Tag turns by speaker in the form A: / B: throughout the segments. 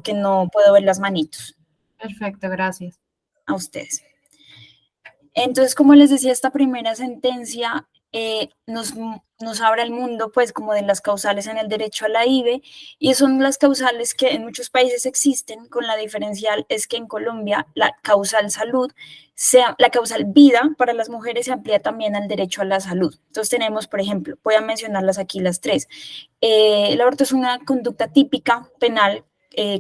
A: porque no puedo ver las manitos.
B: Perfecto, gracias.
A: A ustedes. Entonces, como les decía, esta primera sentencia nos abre el mundo, pues, como de las causales en el derecho a la IVE, y son las causales que en muchos países existen, con la diferencial es que en Colombia la causal salud, la causal vida para las mujeres se amplía también al derecho a la salud. Entonces tenemos, por ejemplo, voy a mencionarlas aquí las tres. El aborto es una conducta típica penal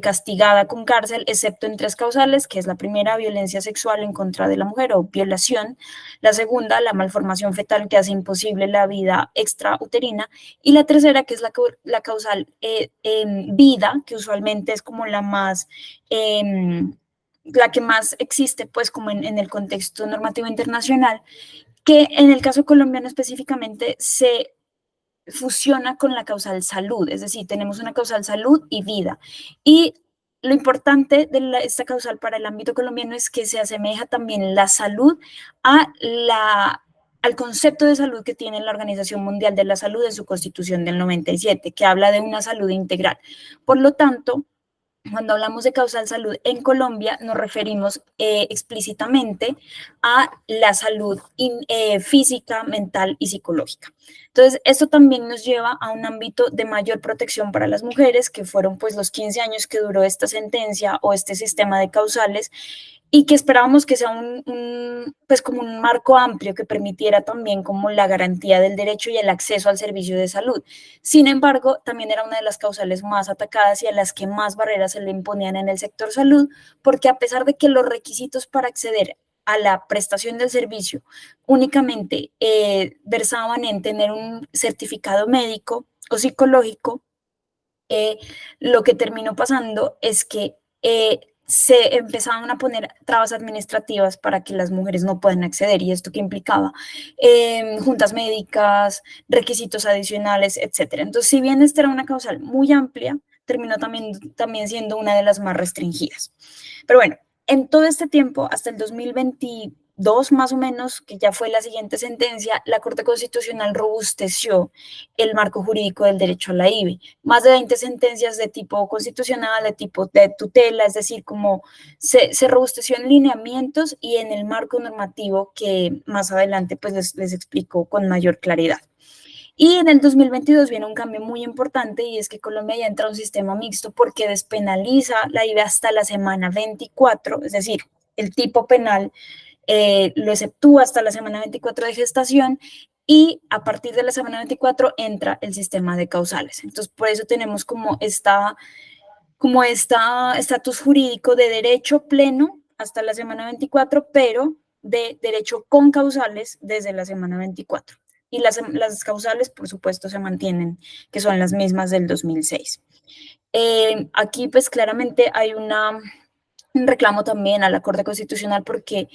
A: castigada con cárcel, excepto en tres causales, que es la primera, violencia sexual en contra de la mujer o violación, la segunda, la malformación fetal que hace imposible la vida extrauterina, y la tercera, que es la causal vida, que usualmente es como la más... la que más existe, pues, como en el contexto normativo internacional, que en el caso colombiano específicamente se fusiona con la causal salud, es decir, tenemos una causal salud y vida. Y lo importante de esta causal para el ámbito colombiano es que se asemeja también la salud al concepto de salud que tiene la Organización Mundial de la Salud en su Constitución del 97, que habla de una salud integral. Por lo tanto, cuando hablamos de causal salud en Colombia, nos referimos explícitamente a la salud física, mental y psicológica. Entonces, esto también nos lleva a un ámbito de mayor protección para las mujeres, que fueron pues los 15 años que duró esta sentencia o este sistema de causales, y que esperábamos que sea pues como un marco amplio que permitiera también como la garantía del derecho y el acceso al servicio de salud. Sin embargo, también era una de las causales más atacadas y a las que más barreras se le imponían en el sector salud, porque a pesar de que los requisitos para acceder a la prestación del servicio únicamente versaban en tener un certificado médico o psicológico, lo que terminó pasando es que se empezaban a poner trabas administrativas para que las mujeres no puedan acceder, y esto que implicaba juntas médicas, requisitos adicionales, etcétera. Entonces, si bien esta era una causal muy amplia, terminó también siendo una de las más restringidas. Pero bueno, en todo este tiempo, hasta el 2022 más o menos, que ya fue la siguiente sentencia, la Corte Constitucional robusteció el marco jurídico del derecho a la IVE. Más de 20 sentencias de tipo constitucional, de tipo de tutela, es decir, como se robusteció en lineamientos y en el marco normativo que más adelante pues les explico con mayor claridad. Y en el 2022 viene un cambio muy importante, y es que Colombia ya entra a un sistema mixto porque despenaliza la IVE hasta la semana 24, es decir, el tipo penal lo exceptúa hasta la semana 24 de gestación, y a partir de la semana 24 entra el sistema de causales. Entonces, por eso tenemos como estatus jurídico de derecho pleno hasta la semana 24, pero de derecho con causales desde la semana 24. Y las causales, por supuesto, se mantienen, que son las mismas del 2006. Aquí, pues, claramente hay un reclamo también a la Corte Constitucional porque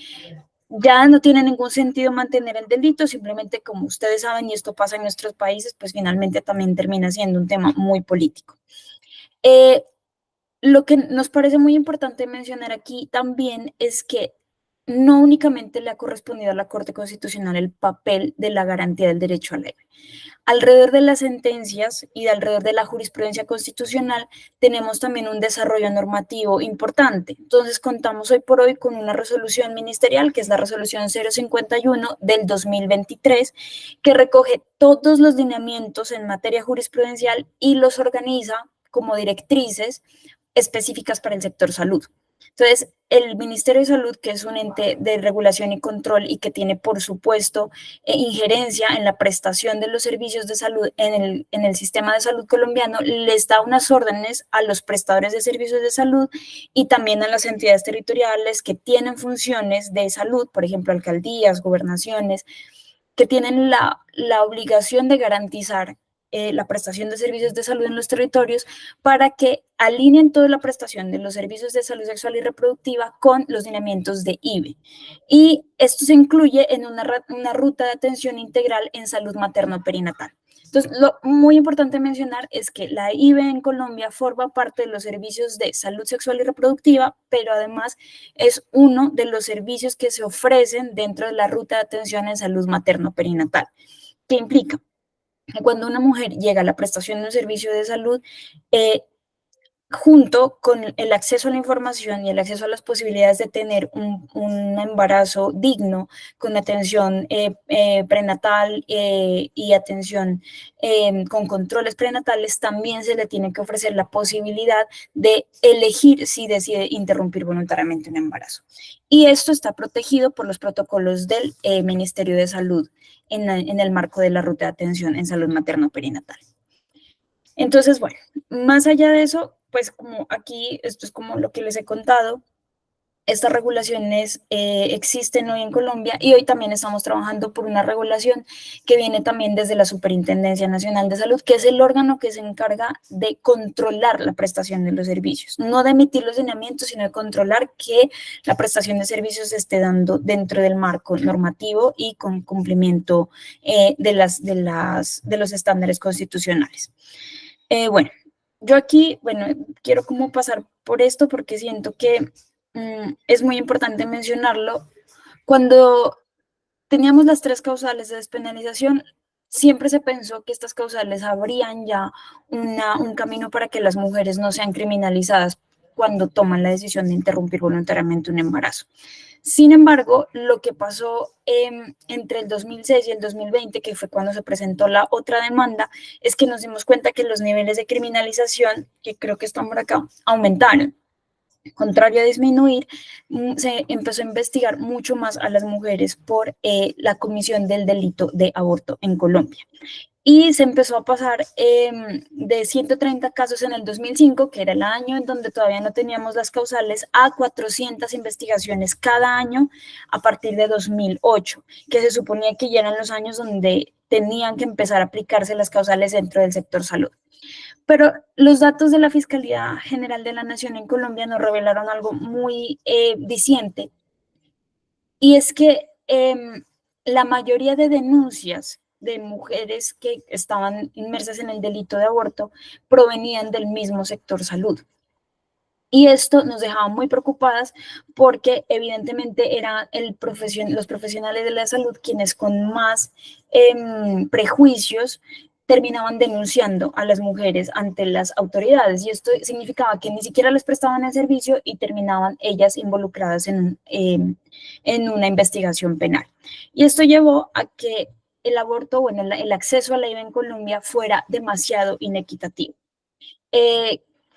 A: ya no tiene ningún sentido mantener el delito, simplemente como ustedes saben, y esto pasa en nuestros países, pues finalmente también termina siendo un tema muy político. Lo que nos parece muy importante mencionar aquí también es que no únicamente le ha correspondido a la Corte Constitucional el papel de la garantía del derecho a la IVE. Alrededor de las sentencias y alrededor de la jurisprudencia constitucional tenemos también un desarrollo normativo importante. Entonces contamos hoy por hoy con una resolución ministerial, que es la resolución 051 del 2023, que recoge todos los lineamientos en materia jurisprudencial y los organiza como directrices específicas para el sector salud. Entonces, el Ministerio de Salud, que es un ente de regulación y control y que tiene, por supuesto, injerencia en la prestación de los servicios de salud en el sistema de salud colombiano, les da unas órdenes a los prestadores de servicios de salud y también a las entidades territoriales que tienen funciones de salud, por ejemplo, alcaldías, gobernaciones, que tienen la obligación de garantizar la prestación de servicios de salud en los territorios, para que alineen toda la prestación de los servicios de salud sexual y reproductiva con los lineamientos de IVE. Y esto se incluye en una ruta de atención integral en salud materno-perinatal. Entonces, lo muy importante mencionar es que la IVE en Colombia forma parte de los servicios de salud sexual y reproductiva, pero además es uno de los servicios que se ofrecen dentro de la ruta de atención en salud materno-perinatal. ¿Qué implica? Cuando una mujer llega a la prestación de un servicio de salud, junto con el acceso a la información y el acceso a las posibilidades de tener un embarazo digno, con atención prenatal y atención con controles prenatales, también se le tiene que ofrecer la posibilidad de elegir si decide interrumpir voluntariamente un embarazo. Y esto está protegido por los protocolos del Ministerio de Salud en el marco de la Ruta de Atención en Salud Materno-Perinatal. Entonces, bueno, más allá de eso, pues como aquí, esto es como lo que les he contado, estas regulaciones existen hoy en Colombia y hoy también estamos trabajando por una regulación que viene también desde la Superintendencia Nacional de Salud, que es el órgano que se encarga de controlar la prestación de los servicios, no de emitir los lineamientos, sino de controlar que la prestación de servicios se esté dando dentro del marco normativo y con cumplimiento de los estándares constitucionales. Bueno, yo aquí, bueno, quiero como pasar por esto porque siento que es muy importante mencionarlo. Cuando teníamos las 3 causales de despenalización, siempre se pensó que estas causales abrían ya un camino para que las mujeres no sean criminalizadas cuando toman la decisión de interrumpir voluntariamente un embarazo. Sin embargo, lo que pasó entre el 2006 y el 2020, que fue cuando se presentó la otra demanda, es que nos dimos cuenta que los niveles de criminalización, que creo que están por acá, aumentaron. Contrario a disminuir, se empezó a investigar mucho más a las mujeres por la comisión del delito de aborto en Colombia. Y se empezó a pasar de 130 casos en el 2005, que era el año en donde todavía no teníamos las causales, a 400 investigaciones cada año a partir de 2008, que se suponía que ya eran los años donde tenían que empezar a aplicarse las causales dentro del sector salud. Pero los datos de la Fiscalía General de la Nación en Colombia nos revelaron algo muy diciente, y es que la mayoría de denuncias de mujeres que estaban inmersas en el delito de aborto provenían del mismo sector salud. Y esto nos dejaba muy preocupadas porque evidentemente eran los profesionales de la salud quienes con más prejuicios terminaban denunciando a las mujeres ante las autoridades, y esto significaba que ni siquiera les prestaban el servicio y terminaban ellas involucradas en una investigación penal. Y esto llevó a que el aborto, bueno, el acceso a la IVA en Colombia fuera demasiado inequitativo.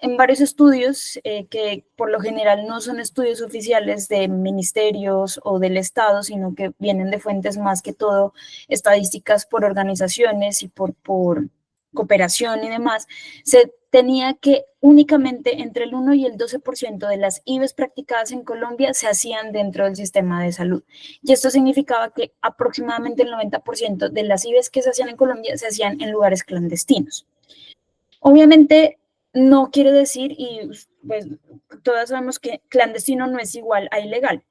A: En varios estudios, que por lo general no son estudios oficiales de ministerios o del Estado, sino que vienen de fuentes más que todo estadísticas por organizaciones y por cooperación y demás, se tenía que únicamente entre el 1 y el 12% de las IVEs practicadas en Colombia se hacían dentro del sistema de salud. Y esto significaba que aproximadamente el 90% de las IVEs que se hacían en Colombia se hacían en lugares clandestinos. Obviamente, no quiere decir, y pues todas sabemos que clandestino no es igual a ilegal.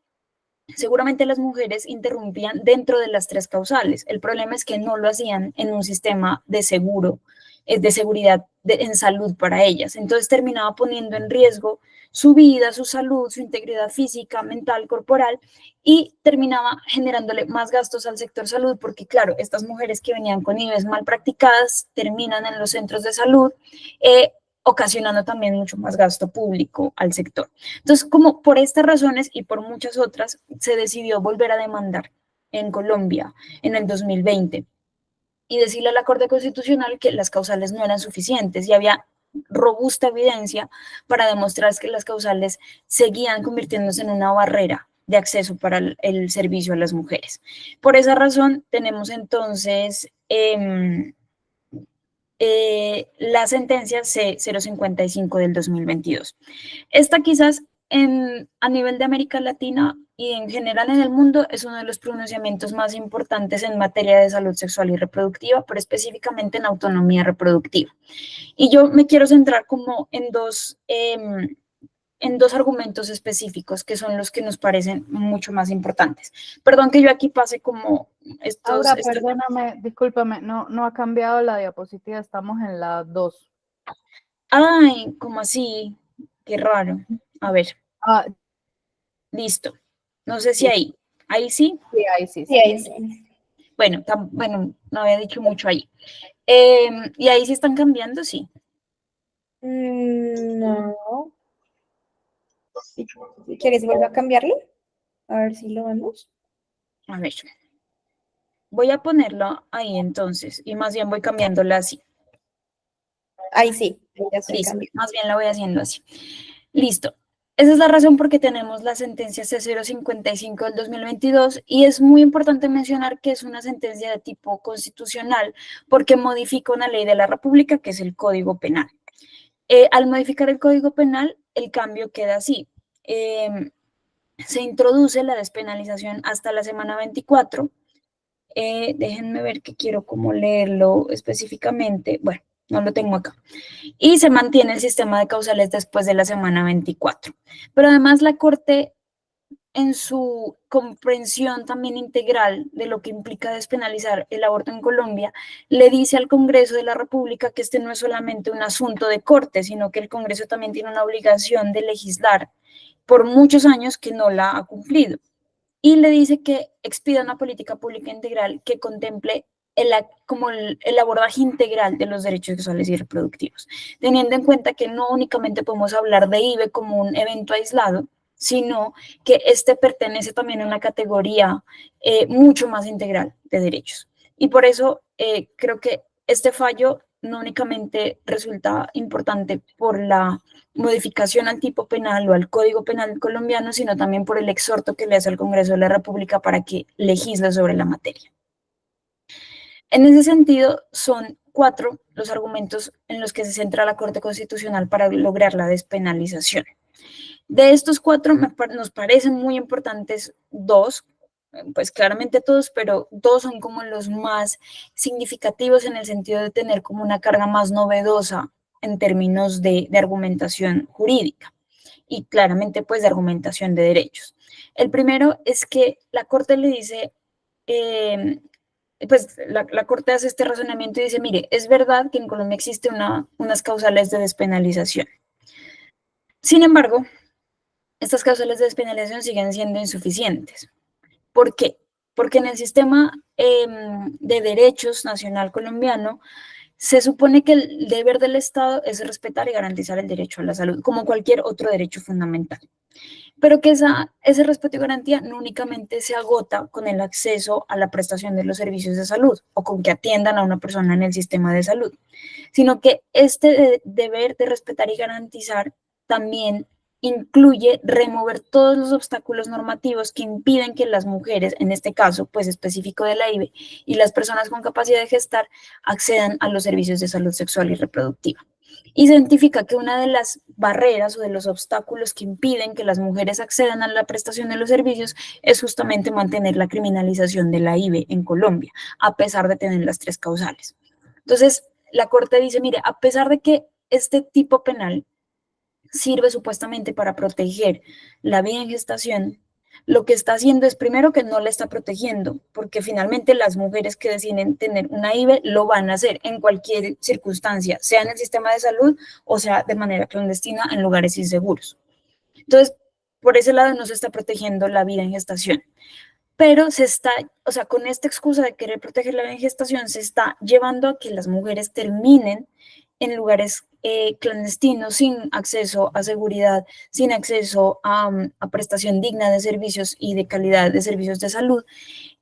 A: Seguramente las mujeres interrumpían dentro de las 3 causales. El problema es que no lo hacían en un sistema de seguro, de seguridad en salud para ellas. Entonces terminaba poniendo en riesgo su vida, su salud, su integridad física, mental, corporal, y terminaba generándole más gastos al sector salud porque, claro, estas mujeres que venían con IVEs mal practicadas terminan en los centros de salud, ocasionando también mucho más gasto público al sector. Entonces, como por estas razones y por muchas otras, se decidió volver a demandar en Colombia en el 2020 y decirle a la Corte Constitucional que las causales no eran suficientes y había robusta evidencia para demostrar que las causales seguían convirtiéndose en una barrera de acceso para el servicio a las mujeres. Por esa razón, tenemos entonces la sentencia C-055 del 2022. Esta quizás a nivel de América Latina y en general en el mundo es uno de los pronunciamientos más importantes en materia de salud sexual y reproductiva, pero específicamente en autonomía reproductiva. Y yo me quiero centrar como en dos argumentos específicos que son los que nos parecen mucho más importantes. Perdón que yo aquí pase como estos...
B: Aura, perdóname, discúlpame, no ha cambiado la diapositiva, estamos en la 2.
A: Ay, ¿cómo así? Qué raro. A ver. Listo. No sé si ahí. ¿Ahí sí?
B: Sí, ahí sí.
A: Sí, ahí sí. Bueno, no había dicho mucho ahí. ¿Y ahí sí están cambiando? Sí.
C: No. Si quieres, vuelvo a cambiarlo. A ver si lo vemos.
A: A ver, voy a ponerlo ahí entonces y más bien voy cambiándola así.
C: Ahí sí, ya estoy
A: Sí, sí,
C: cambiando.
A: más bien la voy haciendo así. Listo. Esa es la razón por qué tenemos la sentencia C055 del 2022 y es muy importante mencionar que es una sentencia de tipo constitucional porque modifica una ley de la República que es el Código Penal. Al modificar el Código Penal, el cambio queda así. Se introduce la despenalización hasta la semana 24. Déjenme ver que quiero como leerlo específicamente. Bueno, no lo tengo acá. Y se mantiene el sistema de causales después de la semana 24. Pero además la Corte, en su comprensión también integral de lo que implica despenalizar el aborto en Colombia, le dice al Congreso de la República que este no es solamente un asunto de Corte, sino que el Congreso también tiene una obligación de legislar por muchos años que no la ha cumplido. Y le dice que expida una política pública integral que contemple el abordaje integral de los derechos sexuales y reproductivos, teniendo en cuenta que no únicamente podemos hablar de IVE como un evento aislado, sino que este pertenece también a una categoría mucho más integral de derechos. Y por eso creo que este fallo no únicamente resulta importante por la modificación al tipo penal o al Código Penal colombiano, sino también por el exhorto que le hace al Congreso de la República para que legisle sobre la materia. En ese sentido, son 4 los argumentos en los que se centra la Corte Constitucional para lograr la despenalización. De estos 4 nos parecen muy importantes 2, pues claramente todos, pero 2 son como los más significativos en el sentido de tener como una carga más novedosa en términos de argumentación jurídica y claramente pues de argumentación de derechos. El primero es que la Corte le dice, pues la Corte hace este razonamiento y dice, mire, es verdad que en Colombia existe unas causales de despenalización. Sin embargo, estas causales de despenalización siguen siendo insuficientes. ¿Por qué? Porque en el sistema de derechos nacional colombiano se supone que el deber del Estado es respetar y garantizar el derecho a la salud, como cualquier otro derecho fundamental. Pero que ese respeto y garantía no únicamente se agota con el acceso a la prestación de los servicios de salud o con que atiendan a una persona en el sistema de salud, sino que este deber de respetar y garantizar también incluye remover todos los obstáculos normativos que impiden que las mujeres, en este caso, pues específico de la IVE, y las personas con capacidad de gestar accedan a los servicios de salud sexual y reproductiva. Y se identifica que una de las barreras o de los obstáculos que impiden que las mujeres accedan a la prestación de los servicios es justamente mantener la criminalización de la IVE en Colombia, a pesar de tener las 3 causales. Entonces, la Corte dice, mire, a pesar de que este tipo penal sirve supuestamente para proteger la vida en gestación, lo que está haciendo es primero que no la está protegiendo, porque finalmente las mujeres que deciden tener una IVE lo van a hacer en cualquier circunstancia, sea en el sistema de salud o sea de manera clandestina en lugares inseguros. Entonces, por ese lado no se está protegiendo la vida en gestación, pero se está, o sea, con esta excusa de querer proteger la vida en gestación, se está llevando a que las mujeres terminen en lugares clandestinos, sin acceso a seguridad, sin acceso a prestación digna de servicios y de calidad de servicios de salud.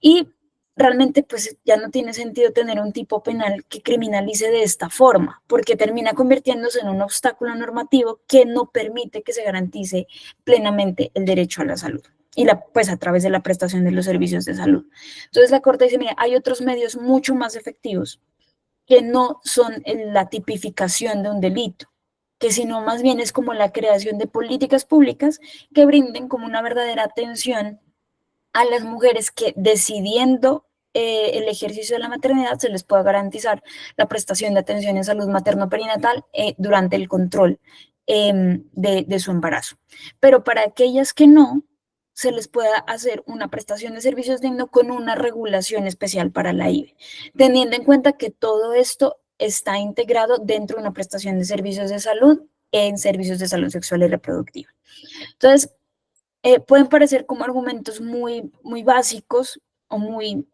A: Y realmente pues ya no tiene sentido tener un tipo penal que criminalice de esta forma, porque termina convirtiéndose en un obstáculo normativo que no permite que se garantice plenamente el derecho a la salud y pues a través de la prestación de los servicios de salud. Entonces la Corte dice, mira, hay otros medios mucho más efectivos que no son la tipificación de un delito, que sino más bien es como la creación de políticas públicas que brinden como una verdadera atención a las mujeres que decidiendo el ejercicio de la maternidad se les pueda garantizar la prestación de atención en salud materno-perinatal durante el control de su embarazo. Pero para aquellas que no, se les pueda hacer una prestación de servicios digno con una regulación especial para la IVE, teniendo en cuenta que todo esto está integrado dentro de una prestación de servicios de salud en servicios de salud sexual y reproductiva. Entonces, pueden parecer como argumentos muy, muy básicos o muy,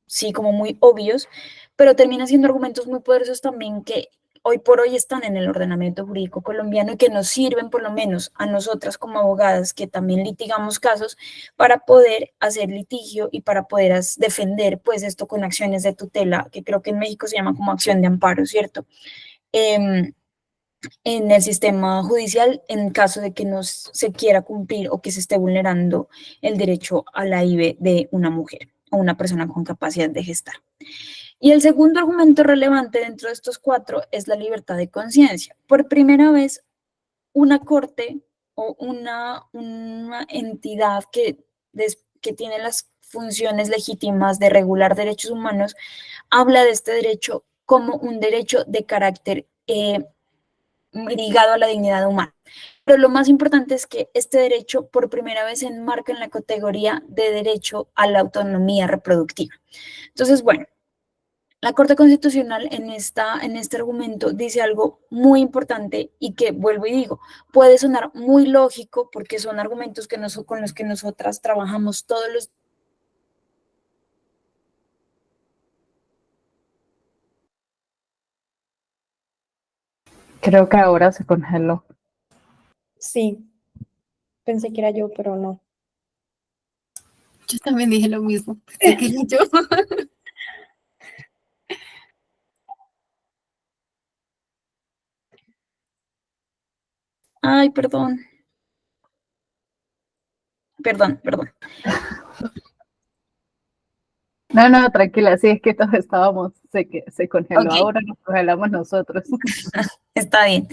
A: sí, como muy obvios, pero terminan siendo argumentos muy poderosos también que hoy por hoy están en el ordenamiento jurídico colombiano y que nos sirven por lo menos a nosotras como abogadas que también litigamos casos para poder hacer litigio y para poder defender pues esto con acciones de tutela, que creo que en México se llama como acción de amparo, ¿cierto? En el sistema judicial en caso de que no se quiera cumplir o que se esté vulnerando el derecho a la IVE de una mujer o una persona con capacidad de gestar. Y el segundo argumento relevante dentro de estos cuatro es la libertad de conciencia. Por primera vez, una corte o una entidad que tiene las funciones legítimas de regular derechos humanos habla de este derecho como un derecho de carácter ligado a la dignidad humana. Pero lo más importante es que este derecho por primera vez se enmarca en la categoría de derecho a la autonomía reproductiva. Entonces, bueno, la Corte Constitucional en este argumento dice algo muy importante y que, vuelvo y digo, puede sonar muy lógico porque son argumentos con los que nosotras trabajamos todos los días.
B: Creo que ahora se congeló.
C: Sí, pensé que era yo, pero no.
D: Yo también dije lo mismo. Pensé que era yo.
A: Ay, perdón. Perdón.
B: No, tranquila, sí, es que todos estábamos, se congeló,
A: Ok.
B: ahora nos congelamos nosotros.
A: Está bien.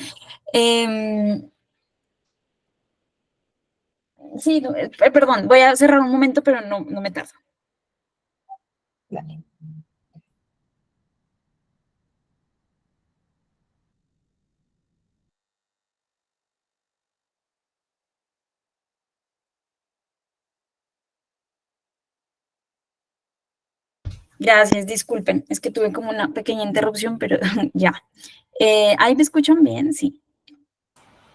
A: Sí, perdón, voy a cerrar un momento, pero no me tardo.
C: Dale.
A: Gracias, disculpen, es que tuve como una pequeña interrupción, pero ya. ¿Ahí me escuchan bien? Sí.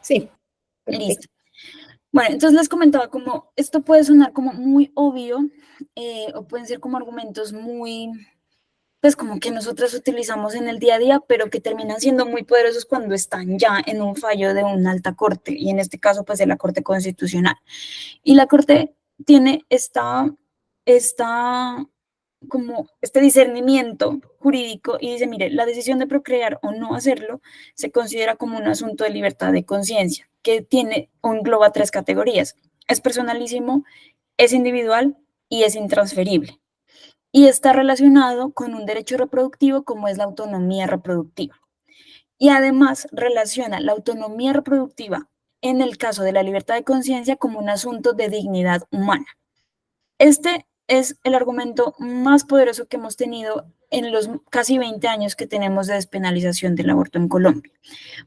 C: Sí, perfecto.
A: Listo. Bueno, entonces les comentaba como esto puede sonar como muy obvio o pueden ser como argumentos muy, pues como que nosotros utilizamos en el día a día, pero que terminan siendo muy poderosos cuando están ya en un fallo de una alta corte y en este caso pues de la Corte Constitucional. Y la Corte tiene como este discernimiento jurídico y dice, mire, la decisión de procrear o no hacerlo se considera como un asunto de libertad de conciencia, que tiene o engloba tres categorías. Es personalísimo, es individual y es intransferible. Y está relacionado con un derecho reproductivo como es la autonomía reproductiva. Y además relaciona la autonomía reproductiva en el caso de la libertad de conciencia como un asunto de dignidad humana. Este es el argumento más poderoso que hemos tenido en los casi 20 años que tenemos de despenalización del aborto en Colombia,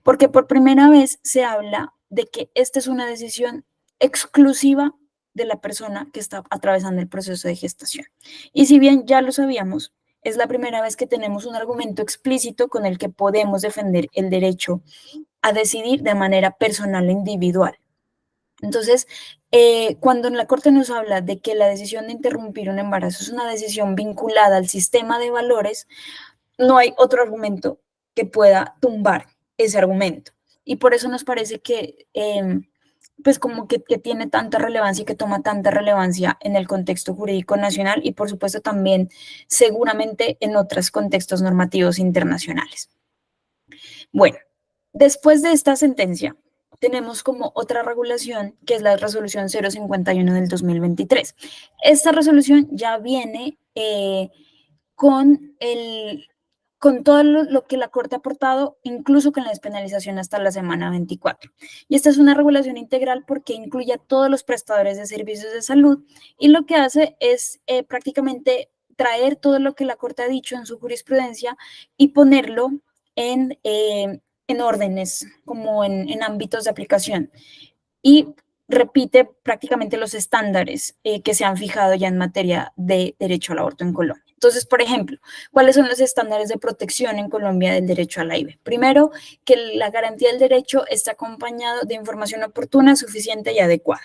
A: porque por primera vez se habla de que esta es una decisión exclusiva de la persona que está atravesando el proceso de gestación. Y si bien ya lo sabíamos, es la primera vez que tenemos un argumento explícito con el que podemos defender el derecho a decidir de manera personal e individual. Entonces, cuando en la Corte nos habla de que la decisión de interrumpir un embarazo es una decisión vinculada al sistema de valores, no hay otro argumento que pueda tumbar ese argumento. Y por eso nos parece que, pues como que tiene tanta relevancia y que toma tanta relevancia en el contexto jurídico nacional y por supuesto también seguramente en otros contextos normativos internacionales. Bueno, después de esta sentencia, tenemos como otra regulación, que es la resolución 051 del 2023. Esta resolución ya viene con todo lo que la Corte ha aportado, incluso con la despenalización hasta la semana 24. Y esta es una regulación integral porque incluye a todos los prestadores de servicios de salud y lo que hace es prácticamente traer todo lo que la Corte ha dicho en su jurisprudencia y ponerlo en órdenes, como en ámbitos de aplicación. Y repite prácticamente los estándares que se han fijado ya en materia de derecho al aborto en Colombia. Entonces, por ejemplo, ¿cuáles son los estándares de protección en Colombia del derecho a la IVE? Primero, que la garantía del derecho está acompañado de información oportuna, suficiente y adecuada.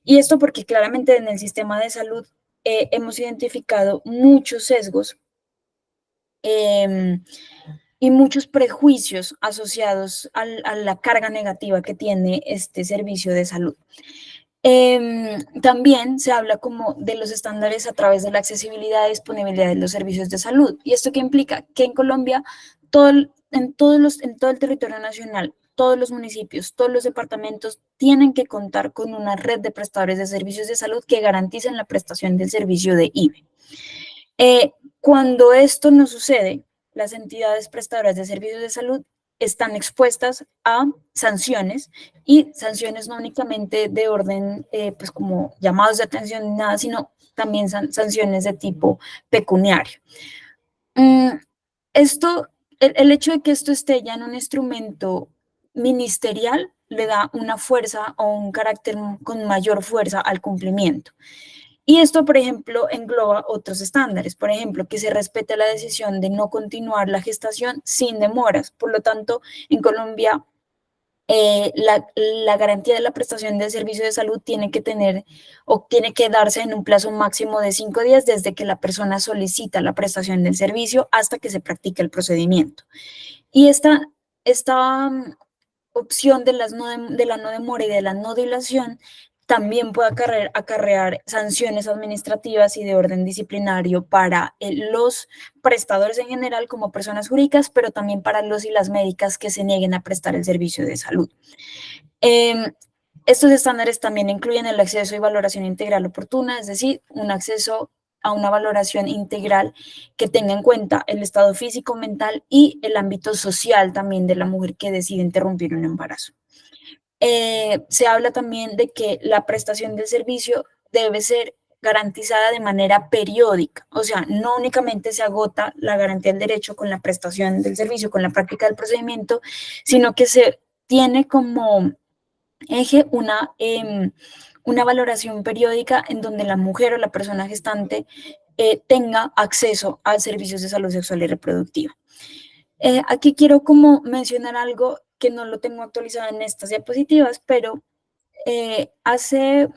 A: Y esto porque claramente en el sistema de salud hemos identificado muchos sesgos y muchos prejuicios asociados a la carga negativa que tiene este servicio de salud. También se habla como de los estándares a través de la accesibilidad y disponibilidad de los servicios de salud. ¿Y esto qué implica? Que en Colombia, en todo el territorio nacional, todos los municipios, todos los departamentos tienen que contar con una red de prestadores de servicios de salud que garanticen la prestación del servicio de IVE. Cuando esto no sucede, las entidades prestadoras de servicios de salud están expuestas a sanciones, y sanciones no únicamente de orden, pues como llamados de atención ni nada, sino también sanciones de tipo pecuniario. El hecho de que esto esté ya en un instrumento ministerial le da una fuerza o un carácter con mayor fuerza al cumplimiento. Y esto, por ejemplo, engloba otros estándares, por ejemplo, que se respete la decisión de no continuar la gestación sin demoras. Por lo tanto, en Colombia, la garantía de la prestación del servicio de salud tiene que tener o tiene que darse en un plazo máximo de 5 días desde que la persona solicita la prestación del servicio hasta que se practique el procedimiento. Y esta opción de la no demora y de la no dilación también puede acarrear sanciones administrativas y de orden disciplinario para los prestadores en general como personas jurídicas, pero también para los y las médicas que se nieguen a prestar el servicio de salud. Estos estándares también incluyen el acceso y valoración integral oportuna, es decir, un acceso a una valoración integral que tenga en cuenta el estado físico, mental y el ámbito social también de la mujer que decide interrumpir un embarazo. Se habla también de que la prestación del servicio debe ser garantizada de manera periódica, o sea, no únicamente se agota la garantía del derecho con la prestación del servicio, con la práctica del procedimiento, sino que se tiene como eje una valoración periódica en donde la mujer o la persona gestante tenga acceso a servicios de salud sexual y reproductiva. Aquí quiero como mencionar algo que no lo tengo actualizado en estas diapositivas, pero hace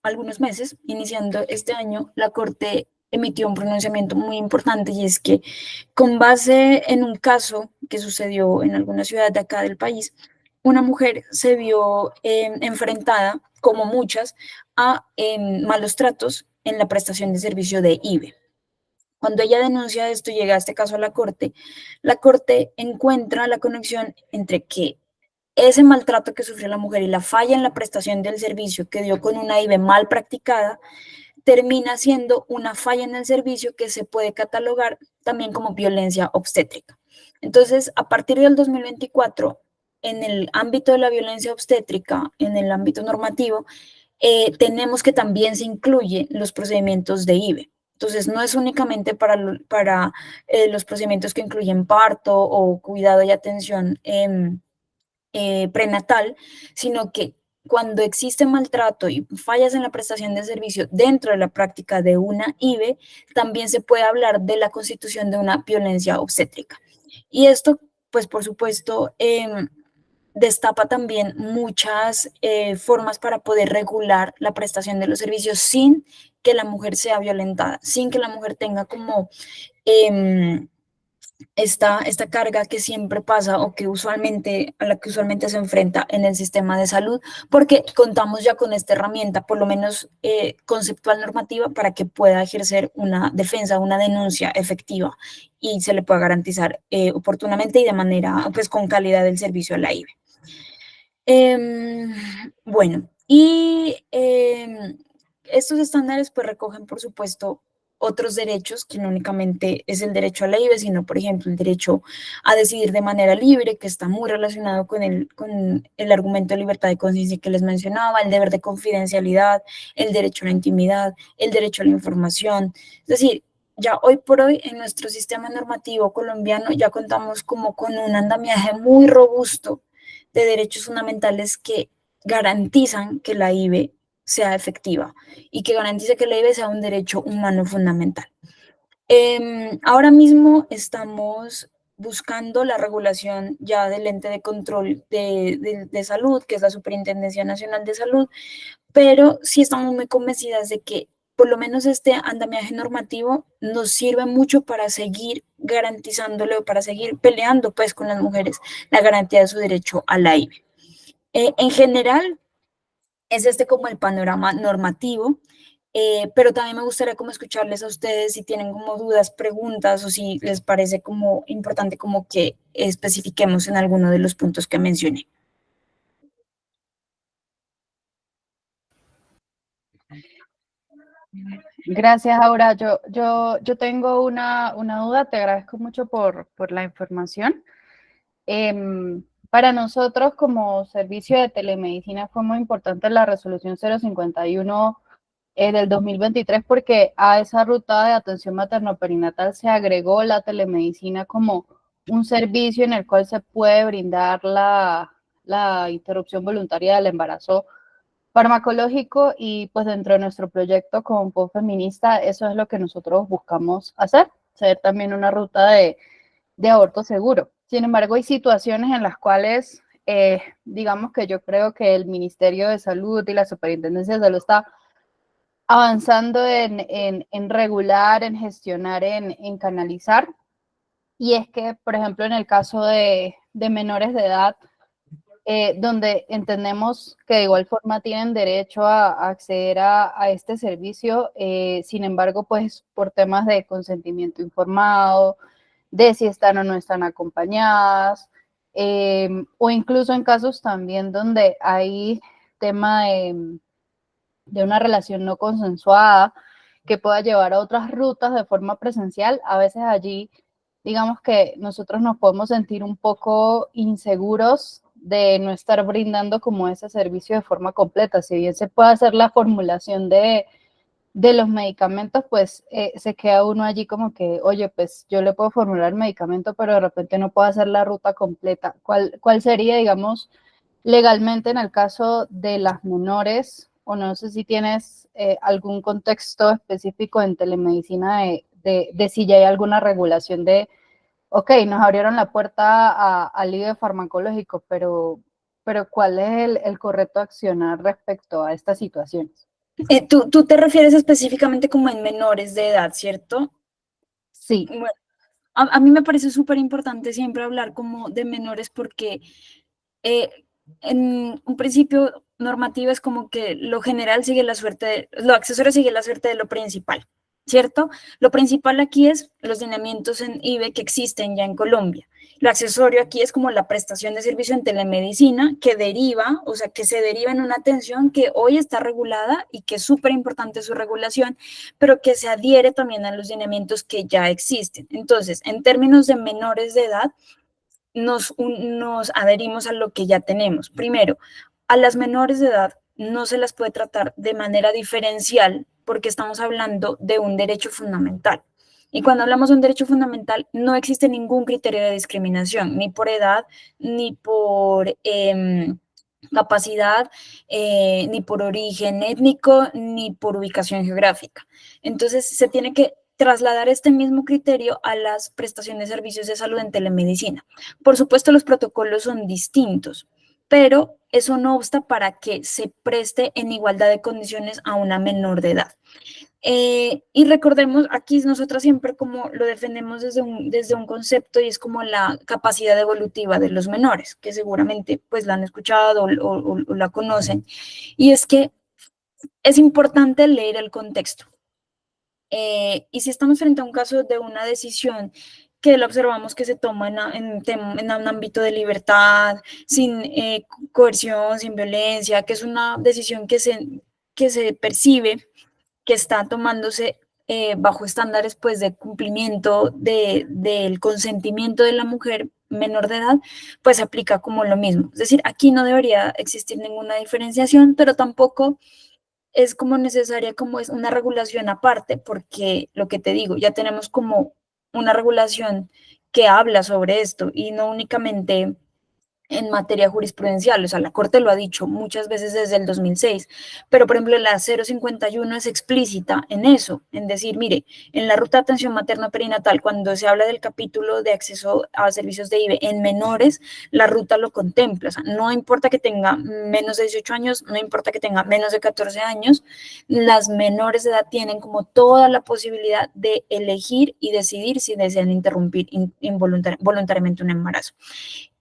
A: algunos meses, iniciando este año, la Corte emitió un pronunciamiento muy importante, y es que con base en un caso que sucedió en alguna ciudad de acá del país, una mujer se vio enfrentada, como muchas, a malos tratos en la prestación de servicio de IVE. Cuando ella denuncia esto, llega este caso a la Corte encuentra la conexión entre que ese maltrato que sufrió la mujer y la falla en la prestación del servicio que dio con una IVE mal practicada, termina siendo una falla en el servicio que se puede catalogar también como violencia obstétrica. Entonces, a partir del 2024, en el ámbito de la violencia obstétrica, en el ámbito normativo, tenemos que también se incluyen los procedimientos de IVE. Entonces, no es únicamente para los procedimientos que incluyen parto o cuidado y atención prenatal, sino que cuando existe maltrato y fallas en la prestación de servicio dentro de la práctica de una IVE, también se puede hablar de la constitución de una violencia obstétrica. Y esto, pues por supuesto, destapa también muchas formas para poder regular la prestación de los servicios sin que la mujer sea violentada, sin que la mujer tenga como esta carga que siempre pasa o que a la que usualmente se enfrenta en el sistema de salud, porque contamos ya con esta herramienta, por lo menos conceptual normativa, para que pueda ejercer una defensa, una denuncia efectiva y se le pueda garantizar oportunamente y de manera, pues con calidad el servicio a la IVE. Bueno, y estos estándares pues recogen, por supuesto, otros derechos, que no únicamente es el derecho a la IVE, sino, por ejemplo, el derecho a decidir de manera libre, que está muy relacionado con el argumento de libertad de conciencia que les mencionaba, el deber de confidencialidad, el derecho a la intimidad, el derecho a la información. Es decir, ya hoy por hoy en nuestro sistema normativo colombiano ya contamos como con un andamiaje muy robusto de derechos fundamentales que garantizan que la IVE sea efectiva y que garantice que la IVE sea un derecho humano fundamental. Ahora mismo estamos buscando la regulación ya del ente de control de salud, que es la Superintendencia Nacional de Salud, pero sí estamos muy convencidas de que por lo menos este andamiaje normativo nos sirve mucho para seguir garantizándole o para seguir peleando pues con las mujeres la garantía de su derecho a la IVE. En general, es este como el panorama normativo, pero también me gustaría como escucharles a ustedes si tienen como dudas, preguntas o si les parece como importante como que especifiquemos en alguno de los puntos que mencioné.
B: Gracias, Aura. Yo tengo una duda, te agradezco mucho por la información. Para nosotros como servicio de telemedicina fue muy importante la resolución 051 del 2023 porque a esa ruta de atención materno-perinatal se agregó la telemedicina como un servicio en el cual se puede brindar la interrupción voluntaria del embarazo farmacológico y pues dentro de nuestro proyecto como POF Feminista eso es lo que nosotros buscamos hacer, ser también una ruta de aborto seguro. Sin embargo, hay situaciones en las cuales, digamos que yo creo que el Ministerio de Salud y la Superintendencia de Salud está avanzando en regular, en gestionar, en canalizar. Y es que, por ejemplo, en el caso de menores de edad, donde entendemos que de igual forma tienen derecho a acceder a este servicio, sin embargo, pues por temas de consentimiento informado, de si están o no están acompañadas, o incluso en casos también donde hay tema de una relación no consensuada que pueda llevar a otras rutas de forma presencial, a veces allí, digamos que nosotros nos podemos sentir un poco inseguros de no estar brindando como ese servicio de forma completa. Si bien se puede hacer la formulación de los medicamentos, pues se queda uno allí como que, oye, pues yo le puedo formular el medicamento, pero de repente no puedo hacer la ruta completa. ¿Cuál sería, digamos, legalmente en el caso de las menores? O no sé si tienes algún contexto específico en telemedicina de si ya hay alguna regulación de, ok, nos abrieron la puerta al IVE farmacológico, pero ¿cuál es el correcto accionar respecto a estas situaciones?
A: Tú te refieres específicamente como en menores de edad, ¿cierto?
B: Sí.
A: Bueno, a mí me parece súper importante siempre hablar como de menores porque en un principio normativo es como que lo general sigue la suerte, lo accesorio sigue la suerte de lo principal, ¿cierto? Lo principal aquí es los lineamientos en IVE que existen ya en Colombia. Lo accesorio aquí es como la prestación de servicio en telemedicina que deriva, o sea, que se deriva en una atención que hoy está regulada y que es súper importante su regulación, pero que se adhiere también a los lineamientos que ya existen. Entonces, en términos de menores de edad, nos adherimos a lo que ya tenemos. Primero, a las menores de edad no se las puede tratar de manera diferencial porque estamos hablando de un derecho fundamental. Y cuando hablamos de un derecho fundamental, no existe ningún criterio de discriminación, ni por edad, ni por capacidad, ni por origen étnico, ni por ubicación geográfica. Entonces, se tiene que trasladar este mismo criterio a las prestaciones de servicios de salud en telemedicina. Por supuesto, los protocolos son distintos, pero eso no obsta para que se preste en igualdad de condiciones a una menor de edad. Y recordemos, aquí nosotras siempre como lo defendemos desde un concepto y es como la capacidad evolutiva de los menores, que seguramente pues la han escuchado o la conocen, y es que es importante leer el contexto. Y si estamos frente a un caso de una decisión que la observamos que se toma en un ámbito de libertad, sin coerción, sin violencia, que es una decisión que se percibe que está tomándose bajo estándares pues, de cumplimiento del consentimiento de la mujer menor de edad, pues aplica como lo mismo. Es decir, aquí no debería existir ninguna diferenciación, pero tampoco es como necesaria como es una regulación aparte, porque lo que te digo, ya tenemos como una regulación que habla sobre esto y no únicamente en materia jurisprudencial, o sea, la Corte lo ha dicho muchas veces desde el 2006, pero por ejemplo la 051 es explícita en eso, en decir, mire, en la ruta de atención materno-perinatal, cuando se habla del capítulo de acceso a servicios de IVE en menores, la ruta lo contempla, o sea, no importa que tenga menos de 18 años, no importa que tenga menos de 14 años, las menores de edad tienen como toda la posibilidad de elegir y decidir si desean interrumpir voluntariamente un embarazo.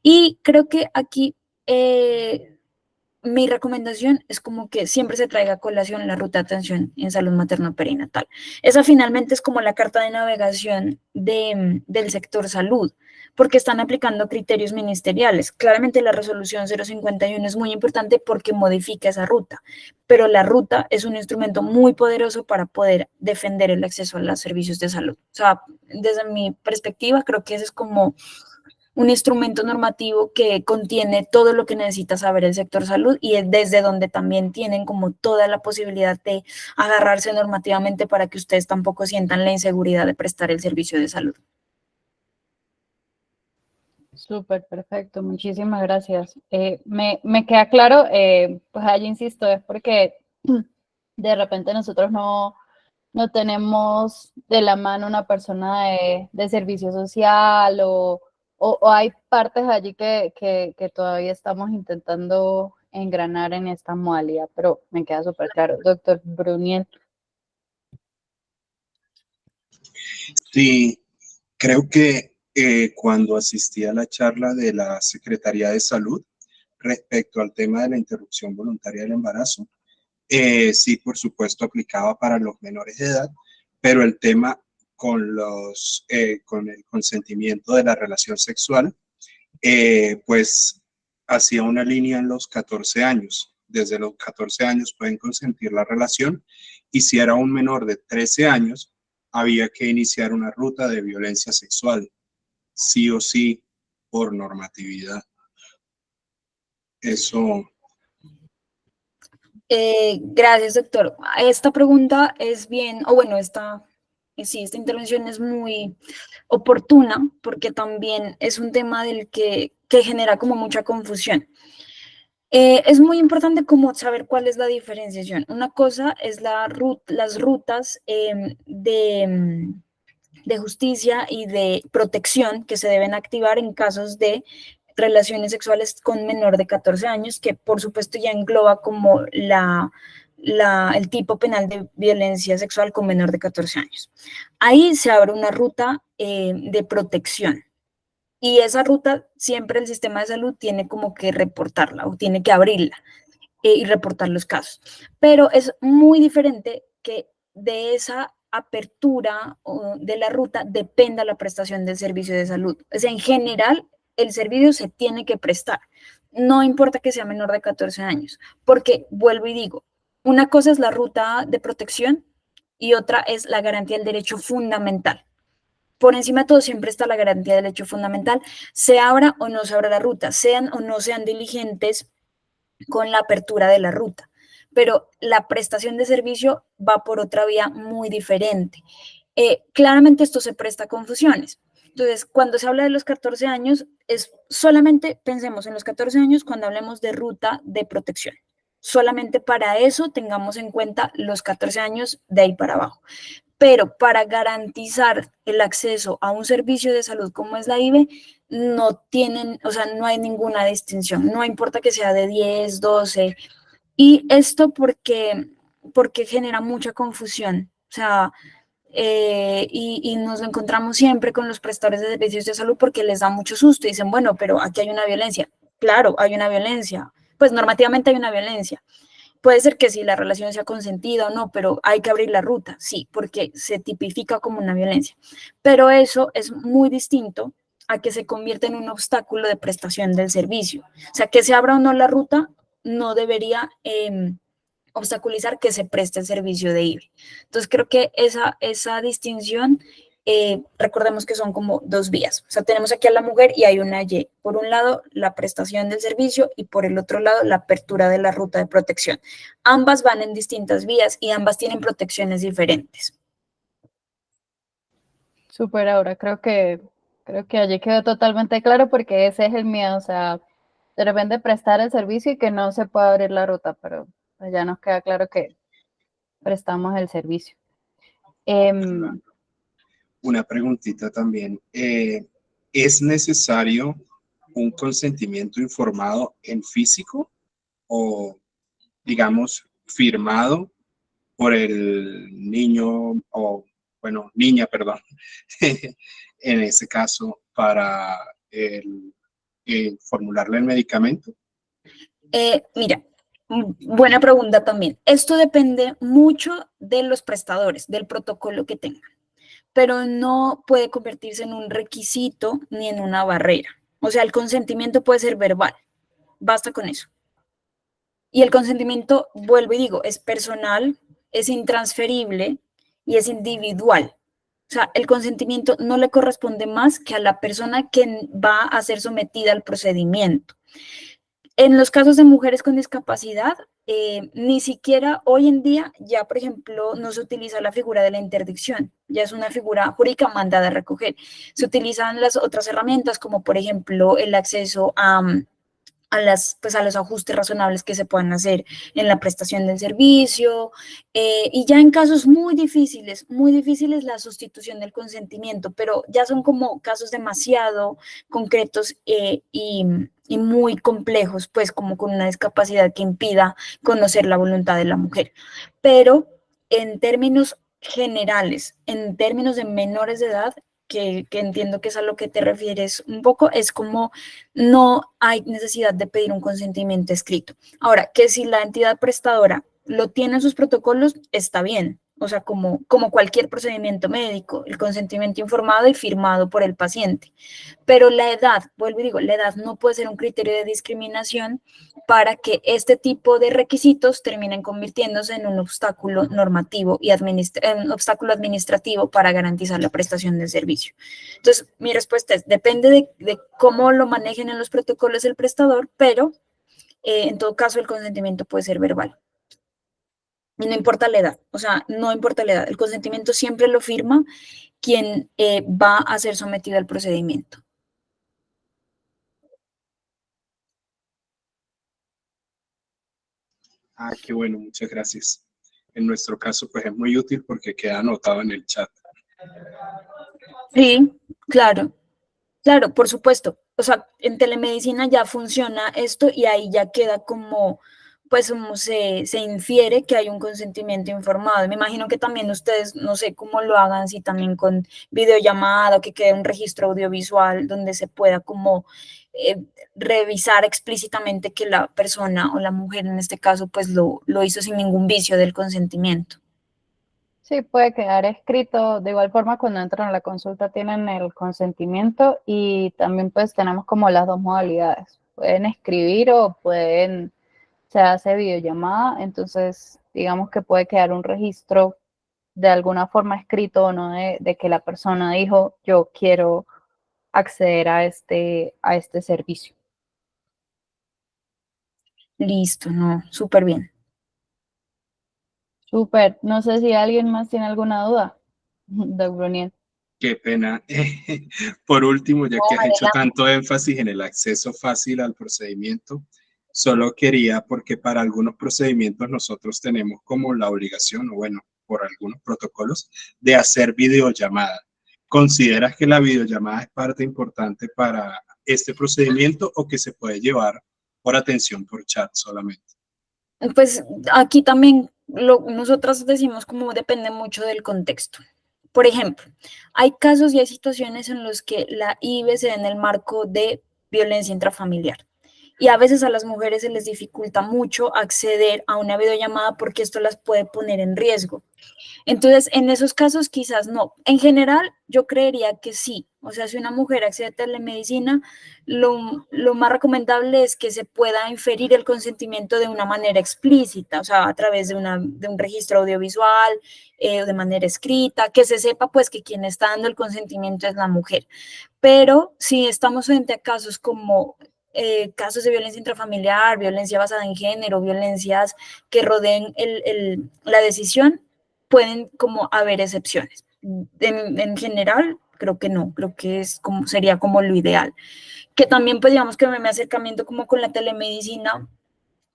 A: Y creo que aquí mi recomendación es como que siempre se traiga a colación la ruta de atención en salud materno-perinatal. Esa finalmente es como la carta de navegación del sector salud, porque están aplicando criterios ministeriales. Claramente la resolución 051 es muy importante porque modifica esa ruta, pero la ruta es un instrumento muy poderoso para poder defender el acceso a los servicios de salud. O sea, desde mi perspectiva, creo que ese es como un instrumento normativo que contiene todo lo que necesita saber el sector salud y es desde donde también tienen como toda la posibilidad de agarrarse normativamente para que ustedes tampoco sientan la inseguridad de prestar el servicio de salud.
B: Súper, perfecto, muchísimas gracias. Me queda claro, pues allí insisto, es porque de repente nosotros no tenemos de la mano una persona de servicio social o hay partes allí que todavía estamos intentando engranar en esta modalidad, pero me queda súper claro. Doctor Bruniel.
E: Sí, creo que cuando asistí a la charla de la Secretaría de Salud respecto al tema de la interrupción voluntaria del embarazo, sí, por supuesto, aplicaba para los menores de edad, pero el tema con el consentimiento de la relación sexual, pues hacía una línea en los 14 años. Desde los 14 años pueden consentir la relación y si era un menor de 13 años, había que iniciar una ruta de violencia sexual, sí o sí, por normatividad. Eso.
A: Gracias, doctor. Esta pregunta es bien, o bueno, sí, esta intervención es muy oportuna porque también es un tema del que genera como mucha confusión. Es muy importante como saber cuál es la diferenciación. Una cosa es las rutas de justicia y de protección que se deben activar en casos de relaciones sexuales con menor de 14 años, que por supuesto ya engloba como el tipo penal de violencia sexual con menor de 14 años. Ahí se abre una ruta de protección. Y esa ruta siempre el sistema de salud tiene como que reportarla o tiene que abrirla y reportar los casos. Pero es muy diferente que de esa apertura de la ruta dependa la prestación del servicio de salud. O sea, en general, el servicio se tiene que prestar. No importa que sea menor de 14 años, porque vuelvo y digo, una cosa es la ruta de protección y otra es la garantía del derecho fundamental. Por encima de todo siempre está la garantía del hecho fundamental, se abra o no se abra la ruta, sean o no sean diligentes con la apertura de la ruta, pero la prestación de servicio va por otra vía muy diferente. Claramente esto se presta a confusiones. Entonces, cuando se habla de los 14 años, es solamente pensemos en los 14 años cuando hablemos de ruta de protección. Solamente para eso tengamos en cuenta los 14 años de ahí para abajo. Pero para garantizar el acceso a un servicio de salud como es la IVE, no tienen, o sea, no hay ninguna distinción, no importa que sea de 10, 12, y esto porque genera mucha confusión, o sea, y nos encontramos siempre con los prestadores de servicios de salud porque les da mucho susto y dicen, bueno, pero aquí hay una violencia. Claro, hay una violencia, pues normativamente hay una violencia. Puede ser que si la relación sea consentida o no, pero hay que abrir la ruta, sí, porque se tipifica como una violencia. Pero eso es muy distinto a que se convierta en un obstáculo de prestación del servicio. O sea, que se abra o no la ruta no debería obstaculizar que se preste el servicio de IVE. Entonces, creo que esa distinción, recordemos que son como dos vías. O sea, tenemos aquí a la mujer y hay una Y. Por un lado, la prestación del servicio y por el otro lado, la apertura de la ruta de protección. Ambas van en distintas vías y ambas tienen protecciones diferentes.
B: Súper, ahora creo que allí quedó totalmente claro porque ese es el miedo, o sea, de repente prestar el servicio y que no se pueda abrir la ruta, pero pues ya nos queda claro que prestamos el servicio.
E: Una preguntita también. ¿Es necesario un consentimiento informado en físico o, digamos, firmado por el niño o, bueno, niña, perdón, en ese caso, para formularle el medicamento?
A: Mira, buena pregunta también. Esto depende mucho de los prestadores, del protocolo que tengan, pero no puede convertirse en un requisito ni en una barrera. O sea, el consentimiento puede ser verbal, basta con eso. Y el consentimiento, vuelvo y digo, es personal, es intransferible y es individual. O sea, el consentimiento no le corresponde más que a la persona que va a ser sometida al procedimiento. En los casos de mujeres con discapacidad, ni siquiera hoy en día ya, por ejemplo, no se utiliza la figura de la interdicción, ya es una figura jurídica mandada a recoger. Se utilizan las otras herramientas como, por ejemplo, el acceso pues a los ajustes razonables que se puedan hacer en la prestación del servicio, y ya en casos muy difíciles, la sustitución del consentimiento, pero ya son como casos demasiado concretos y muy complejos, pues como con una discapacidad que impida conocer la voluntad de la mujer. Pero en términos generales, en términos de menores de edad, que entiendo que es a lo que te refieres un poco, es como no hay necesidad de pedir un consentimiento escrito. Ahora, que si la entidad prestadora lo tiene en sus protocolos, está bien. O sea, como cualquier procedimiento médico, el consentimiento informado y firmado por el paciente. Pero la edad, vuelvo y digo, la edad no puede ser un criterio de discriminación para que este tipo de requisitos terminen convirtiéndose en un obstáculo normativo y un obstáculo administrativo para garantizar la prestación del servicio. Entonces, mi respuesta es, depende de cómo lo manejen en los protocolos el prestador, pero en todo caso el consentimiento puede ser verbal. Y no importa la edad, o sea, no importa la edad, el consentimiento siempre lo firma quien va a ser sometido al procedimiento.
E: Ah, qué bueno, muchas gracias. En nuestro caso, pues es muy útil porque queda anotado en el chat.
A: Sí, claro, claro, por supuesto. O sea, en telemedicina ya funciona esto y ahí ya queda como, pues como se infiere que hay un consentimiento informado. Me imagino que también ustedes, no sé cómo lo hagan, si también con videollamada o que quede un registro audiovisual donde se pueda como revisar explícitamente que la persona o la mujer en este caso pues lo hizo sin ningún vicio del consentimiento.
B: Sí, puede quedar escrito. De igual forma, cuando entran a la consulta tienen el consentimiento y también pues tenemos como las dos modalidades. Pueden escribir o se hace videollamada, entonces digamos que puede quedar un registro de alguna forma escrito o no de que la persona dijo yo quiero acceder a este servicio.
A: Listo, no, súper bien.
B: Súper. No sé si alguien más tiene alguna duda, Doc Bruniel.
E: Qué pena. Por último, ya que has hecho tanto énfasis en el acceso fácil al procedimiento, solo quería, porque para algunos procedimientos nosotros tenemos como la obligación, o bueno, por algunos protocolos, de hacer videollamada. ¿Consideras que la videollamada es parte importante para este procedimiento o que se puede llevar por atención por chat solamente?
A: Pues aquí también nosotras decimos como depende mucho del contexto. Por ejemplo, hay casos y hay situaciones en los que la IVE se da en el marco de violencia intrafamiliar. Y a veces a las mujeres se les dificulta mucho acceder a una videollamada porque esto las puede poner en riesgo. Entonces, en esos casos quizás no. En general, yo creería que sí. O sea, si una mujer accede a telemedicina, lo más recomendable es que se pueda inferir el consentimiento de una manera explícita, o sea, a través de un registro audiovisual, de manera escrita, que se sepa pues que quien está dando el consentimiento es la mujer. Pero si estamos frente a casos como casos de violencia intrafamiliar, violencia basada en género, violencias que rodeen la decisión, pueden como haber excepciones. En general, creo que no, creo que sería como lo ideal. Que también, pues digamos que mi acercamiento como con la telemedicina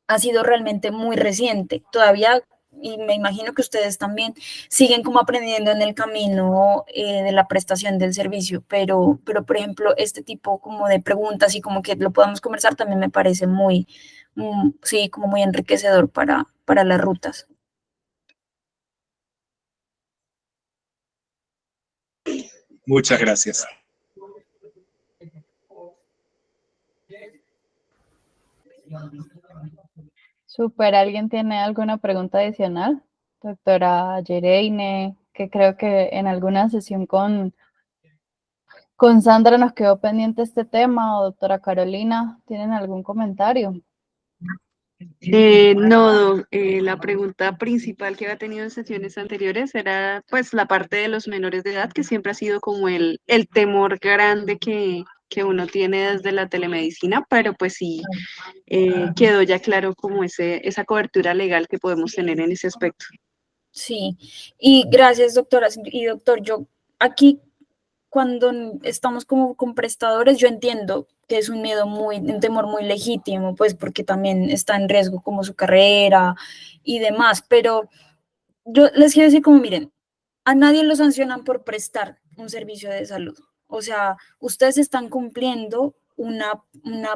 A: ha sido realmente muy reciente. Todavía, y me imagino que ustedes también siguen como aprendiendo en el camino de la prestación del servicio, pero por ejemplo, este tipo como de preguntas y como que lo podamos conversar también me parece muy, sí, como muy enriquecedor para las rutas.
E: Muchas gracias.
B: Súper, ¿alguien tiene alguna pregunta adicional? Doctora Yereine, que creo que en alguna sesión con Sandra nos quedó pendiente este tema, o doctora Carolina, ¿tienen algún comentario?
F: No, la pregunta principal que había tenido en sesiones anteriores era pues la parte de los menores de edad, que siempre ha sido como el temor grande que uno tiene desde la telemedicina, pero pues sí quedó ya claro como esa cobertura legal que podemos tener en ese aspecto.
A: Sí, y gracias, doctora. Y doctor, yo aquí cuando estamos como con prestadores, yo entiendo que es un miedo un temor muy legítimo, pues porque también está en riesgo como su carrera y demás, pero yo les quiero decir como, miren, a nadie lo sancionan por prestar un servicio de salud. O sea, ustedes están cumpliendo una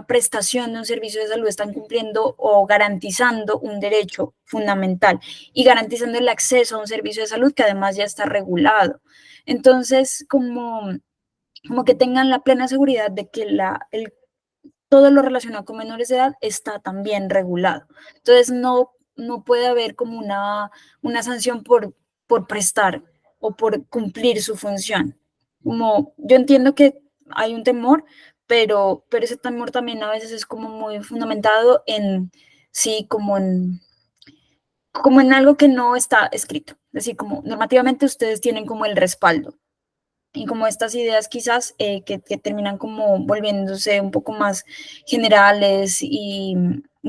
A: prestación de un servicio de salud, están cumpliendo o garantizando un derecho fundamental y garantizando el acceso a un servicio de salud que además ya está regulado. Entonces, como que tengan la plena seguridad de que todo lo relacionado con menores de edad está también regulado. Entonces, no puede haber como una sanción por prestar o por cumplir su función. Como yo entiendo que hay un temor, pero ese temor también a veces es como muy fundamentado sí, como en algo que no está escrito. Es decir, como normativamente ustedes tienen como el respaldo y como estas ideas quizás que terminan como volviéndose un poco más generales y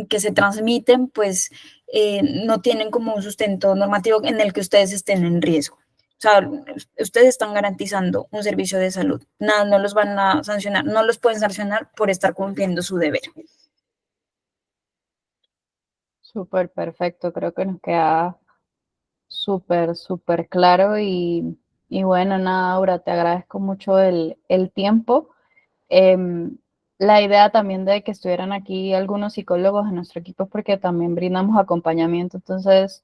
A: que se transmiten, pues no tienen como un sustento normativo en el que ustedes estén en riesgo. O sea, ustedes están garantizando un servicio de salud. Nada, no los van a sancionar, no los pueden sancionar por estar cumpliendo su deber.
B: Súper perfecto, creo que nos queda súper claro y bueno, nada, Aura, te agradezco mucho el tiempo. La idea también de que estuvieran aquí algunos psicólogos en nuestro equipo es porque también brindamos acompañamiento, entonces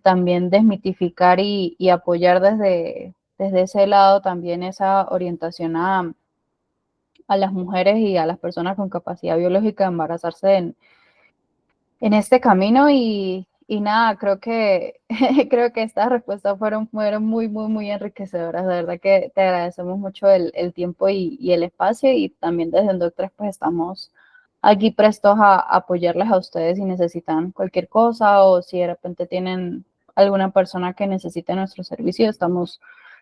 B: también desmitificar y apoyar desde ese lado también esa orientación a las mujeres y a las personas con capacidad biológica de embarazarse en este camino y nada, creo que creo que estas respuestas fueron muy enriquecedoras. De verdad que te agradecemos mucho el tiempo y el espacio y también desde Endoc3 pues estamos aquí prestos a apoyarles a ustedes si necesitan cualquier cosa o si de repente tienen alguna persona que necesite nuestro servicio, estamos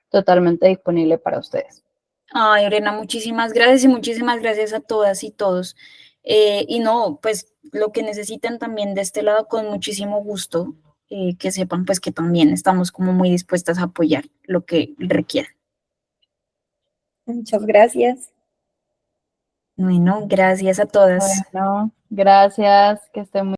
B: totalmente disponibles para ustedes.
A: Ay, Lorena, muchísimas gracias y muchísimas gracias a todas y todos. Y no, pues lo que necesiten también de este lado, con muchísimo gusto, que sepan pues que también estamos como muy dispuestas a apoyar lo que requieran.
C: Muchas gracias.
A: Bueno, gracias a todas.
B: Bueno, gracias, que estén muy